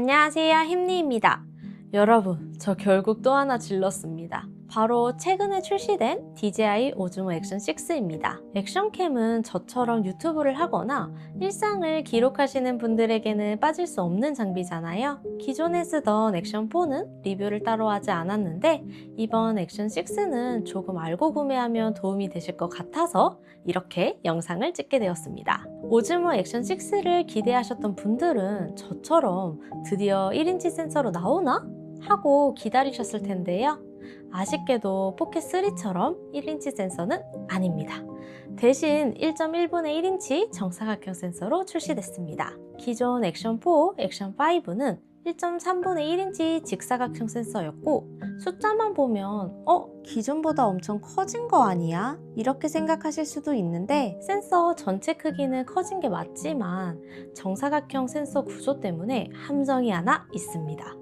안녕하세요, 힘리입니다. 여러분, 저 결국 또 하나 질렀습니다. 바로 최근에 출시된 DJI 오즈모 액션 6입니다. 액션캠은 저처럼 유튜브를 하거나 일상을 기록하시는 분들에게는 빠질 수 없는 장비잖아요. 기존에 쓰던 액션 4는 리뷰를 따로 하지 않았는데 이번 액션 6는 조금 알고 구매하면 도움이 되실 것 같아서 이렇게 영상을 찍게 되었습니다. 오즈모 액션 6를 기대하셨던 분들은 저처럼 드디어 1인치 센서로 나오나? 하고 기다리셨을 텐데요. 아쉽게도 포켓3처럼 1인치 센서는 아닙니다. 대신 1.1분의 1인치 정사각형 센서로 출시됐습니다. 기존 액션4, 액션5는 1.3분의 1인치 직사각형 센서였고 숫자만 보면 기존보다 엄청 커진 거 아니야? 이렇게 생각하실 수도 있는데 센서 전체 크기는 커진 게 맞지만 정사각형 센서 구조 때문에 함정이 하나 있습니다.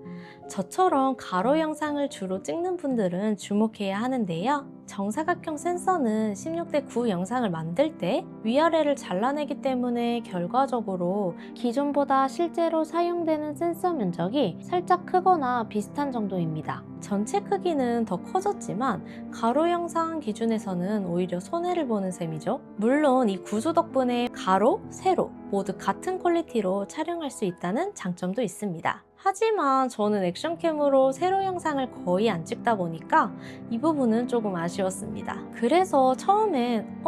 저처럼 가로 영상을 주로 찍는 분들은 주목해야 하는데요. 정사각형 센서는 16:9 영상을 만들 때 위아래를 잘라내기 때문에 결과적으로 기존보다 실제로 사용되는 센서 면적이 살짝 크거나 비슷한 정도입니다. 전체 크기는 더 커졌지만 가로 영상 기준에서는 오히려 손해를 보는 셈이죠. 물론 이 구조 덕분에 가로, 세로 모두 같은 퀄리티로 촬영할 수 있다는 장점도 있습니다. 하지만 저는 액션캠으로 세로 영상을 거의 안 찍다 보니까 이 부분은 조금 아쉬웠습니다. 그래서 처음엔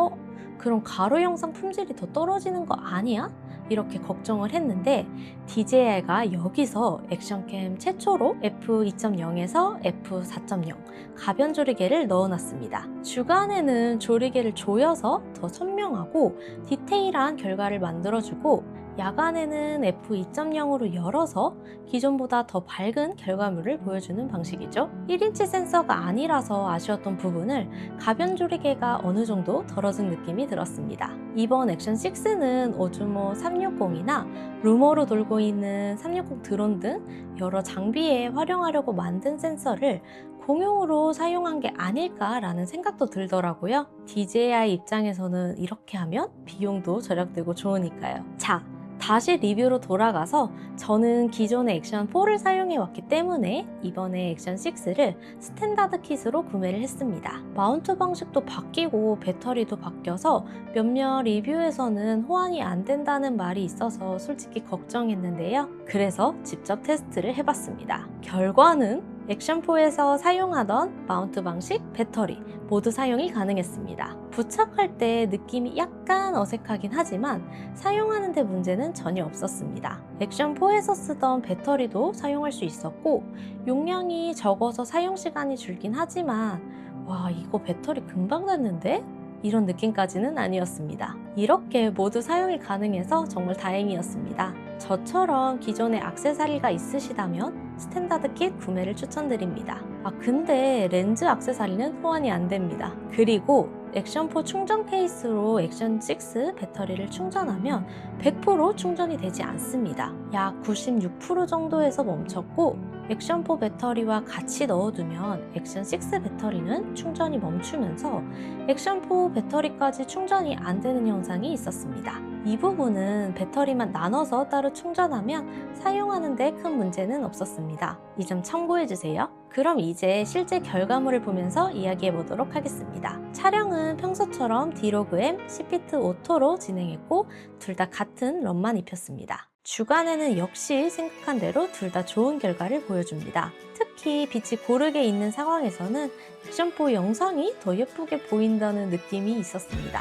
그럼 가로 영상 품질이 더 떨어지는 거 아니야? 이렇게 걱정을 했는데 DJI가 여기서 액션캠 최초로 f2.0에서 f4.0 가변 조리개를 넣어놨습니다. 주간에는 조리개를 조여서 더 선명하고 디테일한 결과를 만들어주고 야간에는 f2.0으로 열어서 기존보다 더 밝은 결과물을 보여주는 방식이죠. 1인치 센서가 아니라서 아쉬웠던 부분을 가변 조리개가 어느 정도 덜어준 느낌이 들었습니다. 이번 액션 6는 오즈모 360이나 루머로 돌고 있는 360 드론 등 여러 장비에 활용하려고 만든 센서를 공용으로 사용한 게 아닐까라는 생각도 들더라고요. DJI 입장에서는 이렇게 하면 비용도 절약되고 좋으니까요. 자, 다시 리뷰로 돌아가서 저는 기존의 액션 4를 사용해 왔기 때문에 이번에 액션 6를 스탠다드 킷으로 구매를 했습니다. 마운트 방식도 바뀌고 배터리도 바뀌어서 몇몇 리뷰에서는 호환이 안 된다는 말이 있어서 솔직히 걱정했는데요. 그래서 직접 테스트를 해봤습니다. 결과는 액션4에서 사용하던 마운트 방식, 배터리 모두 사용이 가능했습니다. 부착할 때 느낌이 약간 어색하긴 하지만 사용하는 데 문제는 전혀 없었습니다. 액션4에서 쓰던 배터리도 사용할 수 있었고 용량이 적어서 사용 시간이 줄긴 하지만 와, 이거 배터리 금방 닳는데? 이런 느낌까지는 아니었습니다. 이렇게 모두 사용이 가능해서 정말 다행이었습니다. 저처럼 기존에 액세서리가 있으시다면 스탠다드 킷 구매를 추천드립니다. 근데 렌즈 액세서리는 호환이 안 됩니다. 그리고 액션4 충전 케이스로 액션 6 배터리를 충전하면 100% 충전이 되지 않습니다. 약 96% 정도에서 멈췄고 액션4 배터리와 같이 넣어두면 액션 6 배터리는 충전이 멈추면서 액션4 배터리까지 충전이 안 되는 현상이 있었습니다. 이 부분은 배터리만 나눠서 따로 충전하면 사용하는 데 큰 문제는 없었습니다. 이 점 참고해주세요. 그럼 이제 실제 결과물을 보면서 이야기해 보도록 하겠습니다. 촬영은 평소처럼 디로그M, 시피트 오토로 진행했고 둘 다 같은 럼만 입혔습니다. 주간에는 역시 생각한 대로 둘 다 좋은 결과를 보여줍니다. 특히 빛이 고르게 있는 상황에서는 액션4 영상이 더 예쁘게 보인다는 느낌이 있었습니다.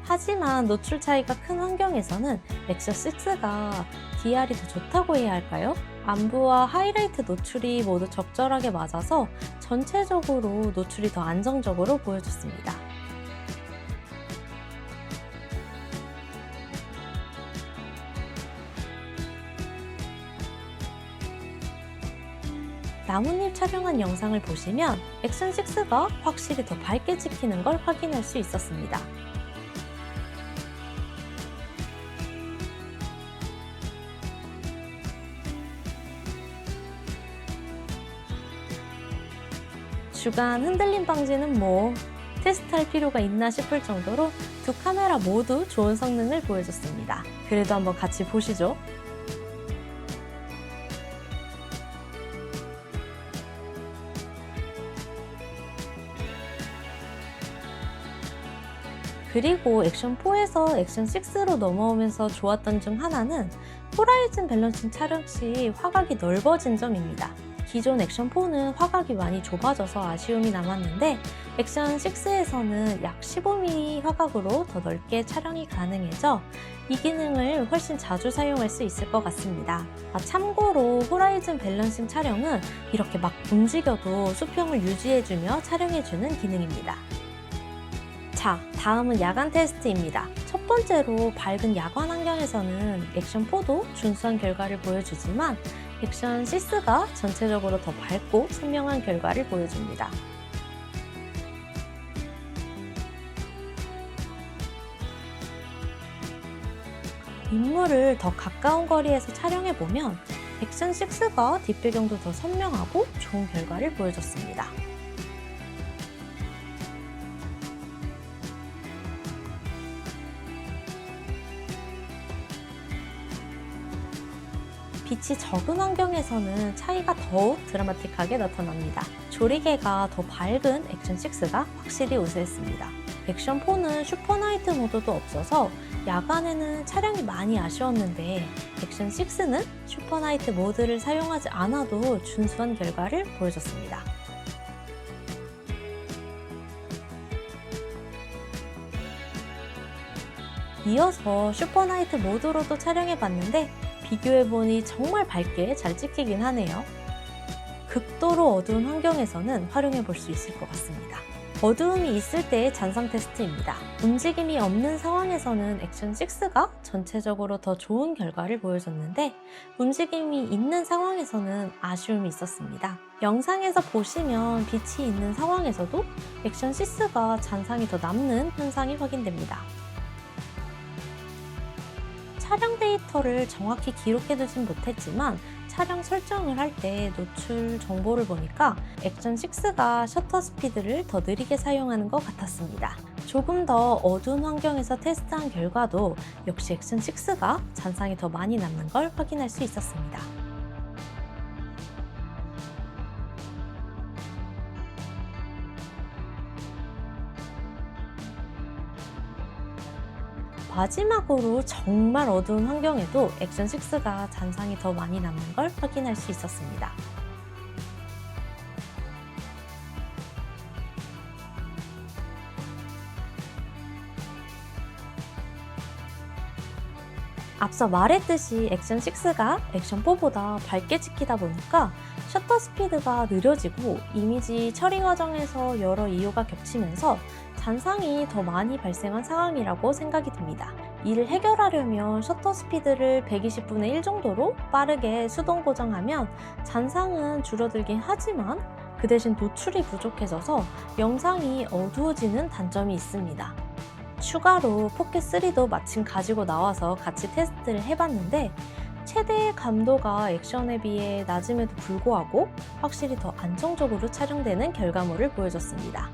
하지만 노출 차이가 큰 환경에서는 액션 6가 DR이 더 좋다고 해야 할까요? 안부와 하이라이트 노출이 모두 적절하게 맞아서 전체적으로 노출이 더 안정적으로 보여줬습니다. 나뭇잎 촬영한 영상을 보시면 액션 6가 확실히 더 밝게 찍히는 걸 확인할 수 있었습니다. 주간 흔들림 방지는 뭐 테스트할 필요가 있나 싶을 정도로 두 카메라 모두 좋은 성능을 보여줬습니다. 그래도 한번 같이 보시죠. 그리고 액션4에서 액션6로 넘어오면서 좋았던 중 하나는 호라이즌 밸런싱 촬영 시 화각이 넓어진 점입니다. 기존 액션4는 화각이 많이 좁아져서 아쉬움이 남았는데 액션6에서는 약 15mm 화각으로 더 넓게 촬영이 가능해져 이 기능을 훨씬 자주 사용할 수 있을 것 같습니다. 참고로 호라이즌 밸런싱 촬영은 이렇게 막 움직여도 수평을 유지해주며 촬영해주는 기능입니다. 자, 다음은 야간 테스트입니다. 첫 번째로 밝은 야간 환경에서는 액션4도 준수한 결과를 보여주지만 액션6가 전체적으로 더 밝고 선명한 결과를 보여줍니다. 인물을 더 가까운 거리에서 촬영해보면 액션6가 뒷배경도 더 선명하고 좋은 결과를 보여줬습니다. 빛이 적은 환경에서는 차이가 더욱 드라마틱하게 나타납니다. 조리개가 더 밝은 액션6가 확실히 우세했습니다. 액션4는 슈퍼나이트 모드도 없어서 야간에는 촬영이 많이 아쉬웠는데 액션6는 슈퍼나이트 모드를 사용하지 않아도 준수한 결과를 보여줬습니다. 이어서 슈퍼나이트 모드로도 촬영해봤는데 비교해보니 정말 밝게 잘 찍히긴 하네요. 극도로 어두운 환경에서는 활용해볼 수 있을 것 같습니다. 어두움이 있을 때의 잔상 테스트입니다. 움직임이 없는 상황에서는 액션6가 전체적으로 더 좋은 결과를 보여줬는데 움직임이 있는 상황에서는 아쉬움이 있었습니다. 영상에서 보시면 빛이 있는 상황에서도 액션6가 잔상이 더 남는 현상이 확인됩니다. 촬영 데이터를 정확히 기록해두진 못했지만 촬영 설정을 할 때 노출 정보를 보니까 액션6가 셔터 스피드를 더 느리게 사용하는 것 같았습니다. 조금 더 어두운 환경에서 테스트한 결과도 역시 액션6가 잔상이 더 많이 남는 걸 확인할 수 있었습니다. 마지막으로 정말 어두운 환경에도 액션6가 잔상이 더 많이 남는 걸 확인할 수 있었습니다. 앞서 말했듯이 액션6가 액션4보다 밝게 찍히다 보니까 셔터 스피드가 느려지고 이미지 처리 과정에서 여러 이유가 겹치면서 잔상이 더 많이 발생한 상황이라고 생각이 듭니다. 이를 해결하려면 셔터 스피드를 120분의 1 정도로 빠르게 수동 고정하면 잔상은 줄어들긴 하지만 그 대신 노출이 부족해져서 영상이 어두워지는 단점이 있습니다. 추가로 포켓3도 마침 가지고 나와서 같이 테스트를 해봤는데 최대 감도가 액션에 비해 낮음에도 불구하고 확실히 더 안정적으로 촬영되는 결과물을 보여줬습니다.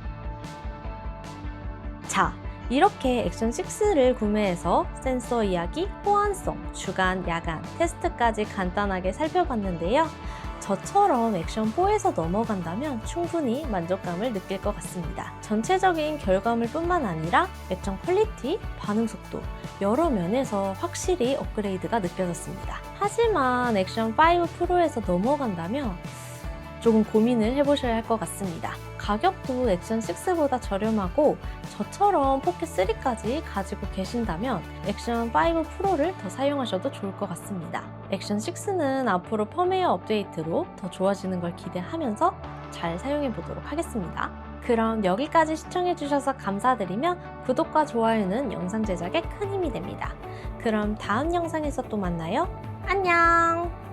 자, 이렇게 액션6를 구매해서 센서 이야기, 호환성, 주간, 야간, 테스트까지 간단하게 살펴봤는데요. 저처럼 액션4에서 넘어간다면 충분히 만족감을 느낄 것 같습니다. 전체적인 결과물뿐만 아니라 액션 퀄리티, 반응 속도 여러 면에서 확실히 업그레이드가 느껴졌습니다. 하지만 액션5 프로에서 넘어간다면 조금 고민을 해보셔야 할 것 같습니다. 가격도 액션6보다 저렴하고 저처럼 포켓3까지 가지고 계신다면 액션5 프로를 더 사용하셔도 좋을 것 같습니다. 액션6는 앞으로 펌웨어 업데이트로 더 좋아지는 걸 기대하면서 잘 사용해 보도록 하겠습니다. 그럼 여기까지 시청해주셔서 감사드리며 구독과 좋아요는 영상 제작에 큰 힘이 됩니다. 그럼 다음 영상에서 또 만나요. 안녕!